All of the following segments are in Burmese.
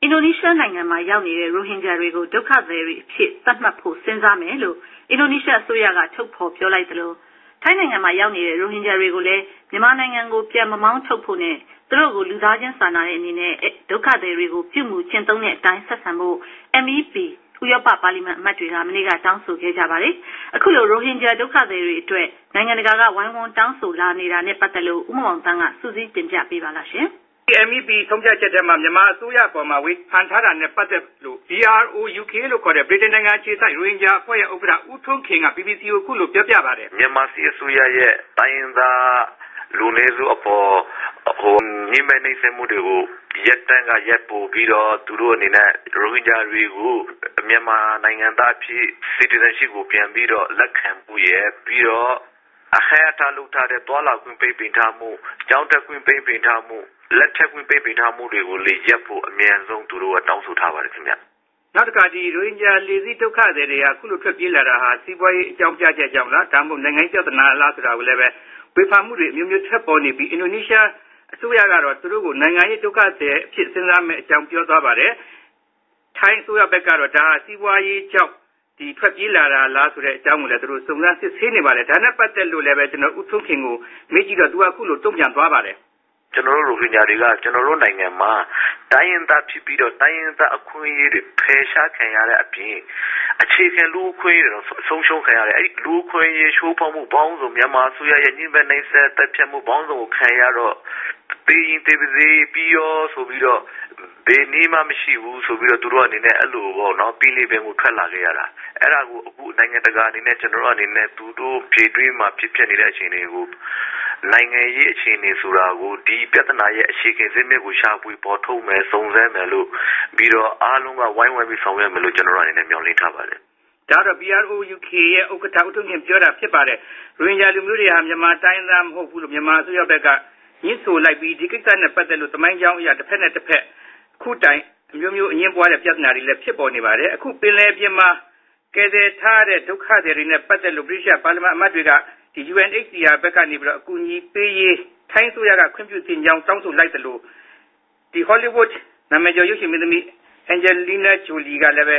အင်ဒိုနီးရှားနိုင်ငံမှာရောက်နေတဲ့ရိုဟင်ဂျာတွေကိုဒုက္ခသည်တွေအဖြစ်သတ်မှတ်ဖို့စဉ်းစားမယ်လို့အင်ဒိုနီးရှားအစိုးရကထုတ်ဖော်ပြောလိုက်သလိုထိုင်းနိုင်ငံမှာရောက်နေတဲ့ရိုဟင်ဂျာတွေကိုလည်းမြန်မာနိုင်ငံကိုပြန်မမောင်းထုတ်ဖို့နဲ့သူတို့ကိုလူသားချင်းစာနာတဲ့အနေနဲ့ဒုက္ခသည်တွေကိုပြုမှုကျင့်သုံးတဲ့အတိုင်းဆက်ဆံဖို့ MEP ဥရောပပါလီမန်အမတ်တွေကမနေ့ကတောင်းဆိုခဲ့ကြပါတယ်။အခုလိုရိုဟင်ဂျာဒုက္ခသည်တွေအတွက်နိုင်ငံတကာကဝိုင်းဝန်းတောင်းဆိုလာနေတာနဲ့ပတ်သက်လို့ဦးမောင်သန်းကစူးစီးတင်ပြပေးပါလားရှင်။ MEP ဆုံးဖြတ်ချက်ထဲမှာမြန်မာအစိုးရပေါ်မှာဝေဖန်ထားတာနဲ့ပတ်သက်လို့ BROUK လို့ခေါ်တဲ့ဗြိတိန်နိုင်ငံခြေစိုက်ရိုဟင်ဂျာအဖွဲ့ရဲ့ဥက္ကဋ္ဌဦးထွန်းခင်က BBC ကိုခုလိုပြောပြပါတယ်။မြန်မာစီအစိုးရရဲ့တိုင်းရင်းသားလူနည်းစုအပေါ်ညှိမဲ့နှိမ့်ဆက်မှုတွေကိုရက်တန်းကရက်ပို့ပြီးတော့သူတို့အနေနဲ့ရိုဟင်ဂျာတွေကိုမြန်မာနိုင်ငံသားဖြစ် citizenship ကိုပြန်ပြီးတော့လက်ခံမှုရဲ့ပြီးတော့အခါထားလုပ်ထားတဲ့တွာလာခွင့်ပိတ်ပင်ထားမှုကြောင်းတက်ခွင့်ပိတ်ပင်ထားမှုလက်ထက်ခွင့်ပိတ်ပင်ထားမှုတွေကိုလေရက်ဖို့အမြန်ဆုံးသူတို့ကတောင်းဆိုထားပါတယ်ခင်ဗျနောက်တစ်ခါဒီရိုဟင်ဂျာလေစီဒုက္ခသည်တွေကခုလိုထွက်ပြေးလာတာဟာစီးပွားရေးအကြောင်းပြချက်ကြောင့်လားဒါမှမဟုတ်နိုင်ငံရေးပြဿနာလားဆိုတာကိုလည်းပဲဝေဖန်မှုတွေအမျိုးမျိုးထပ်ပေါ်နေပြီးအင်ဒိုနီးရှားအစိုးရကတော့သူတို့ကိုနိုင်ငံရေးဒုက္ခသည်အဖြစ်စဉ်းစားမဲ့အကြောင်းပြောသွားပါတယ်ထိုင်းအစိုးရဘက်ကတော့ဒါစီးပွားရေးကြောင့်ဒီထွက်ပြေးလာတာလားဆိုတဲ့အကြောင်းကိုလည်းသူတို့စုံစမ်းစစ်ဆေးနေပါတယ်ဒါနဲ့ပတ်သက်လို့လည်းပဲကျွန်တော်ဦးထွန်းခင်ကိုမေးကြည့်တော့သူကခုလိုတုံ့ပြန်သွားပါတယ်ကျွန်တော်တို့ရိုဟင်ဂျာတွေကကျွန်တော်တို့နိုင်ငံမှာတိုင်းရင်းသားဖြစ်ပြီးတော့တိုင်းရင်းသားအခွင့်အရေးတွေဖယ်ရှားခံရတဲ့အပြင်အခြေခံလူ့အခွင့်အရေးတွေဆုံးရှုံးခံရတယ်အဲ့ဒီလူ့အခွင့်အရေးချိုးဖောက်မှုပေါင်းစုံမြန်မာအစိုးရရဲ့ညှိနှိုင်းနှိမ့်ဆက်တပ်ဖြတ်မှုပေါင်းစုံကိုခံရတော့တေးရင်တေးပါစေပြီးရောဆိုပြီးတော့ဘယ်နည်းမှမရှိဘူးဆိုပြီးတော့သူတို့အနေနဲ့အဲ့လိုပေါ့နော်ပြည်လေးပင်ကိုထွက်လာခဲ့ရတာအဲ့ဒါကိုအခုနိုင်ငံတကာအနေနဲ့ကျွန်တော်တို့အနေနဲ့သူတို့ဖြည့်တွင်းမှာဖြစ်နေတဲ့အခြေအနေကိုနိုင်ငံရေးအခြေအနေဆိုတာကိုဒီပြဿနာရဲ့အခြေခံစနစ်ကိုရှာဖွေပေါ်ထုတ်မယ်စုံစမ်းမယ်လို့ပြီးတော့အားလုံးကဝိုင်းဝန်းပြီးဆောင်ရွက်မယ်လို့ကျွန်တော်တို့အနေနဲ့မျှော်လင့်ထားပါတယ်ဒါတော့ BROUK ရဲ့ဥက္ကဋ္ဌဦးထွန်းခင်ပြောတာဖြစ်ပါတယ်ရိုဟင်ဂျာလူမျိုးတွေဟာမြန်မာတိုင်းသားမဟုတ်ဘူးလို့မြန်မာအစိုးရဘက်ကညှစ်ဆိုလိုက်ပြီးဒီကိစ္စနဲ့ပတ်သက်လို့သမိုင်းကြောင်းအရာတစ်ဖက်နဲ့တစ်ဖက်အခုတိုင်အမျိုးမျိုးအငင်းပွားတဲ့ပြဿနာတွေလည်းဖြစ်ပေါ်နေပါတယ်အခုပင်လယ်ပြင်မှာကယ်ဆယ်ထားတဲ့ဒုက္ခသည်တွေနဲ့ပတ်သက်လို့ဗြိတိန်ပါလီမန်အမတ်တွေကဒီ UNHCR ဘက်ကနေပြီးတော့အကူအညီပေးရေးထိုင်းဆိုရကခွင့်ပြုတင်ကြောင်းတောင်းဆိုလိုက်တယ်လို့ဒီ Hollywood နာမည်ကျော်ရုပ်ရှင်မင်းသမီး Angelina Jolie ကလည်းပဲ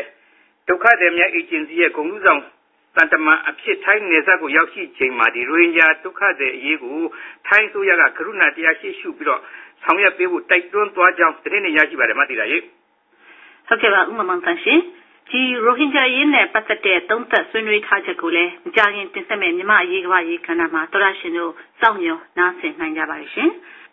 ဒုက္ခသည်များအေဂျင်စီရဲ့ဂုဏ်ထူးဆောင်တန်တမန်အဖြစ်ထိုင်းနယ်စပ်ကိုရောက်ရှိချိန်မှာဒီရိုဟင်ဂျာဒုက္ခသည်အရေးကိုထိုင်းဆိုရကကရုဏာတရားရှိရှုပြီးတော့ဆောင်ရွက်ပေးဖို့တိုက်တွန်းသွားကြောင်းသတင်းနဲ့ရရှိပါတယ်မသိတာရေဟုတ်ကဲ့ပါဥမ္မာမောင်တန်းရှင်ဒီရိုဟင်ဂျာရေးနဲ့ပတ်သက်တဲ့သုံးသပ်ဆွေးနွေးထားချက်ကိုလည်းမကြာခင်တင်ဆက်မဲ့မြန်မာအရေးကမ္ဘာရေးခန္ဓာမှာတော်ရရှင်တို့စောင့်မျှော်နားဆင်နိုင်ကြပါလိမ့်ရှင်။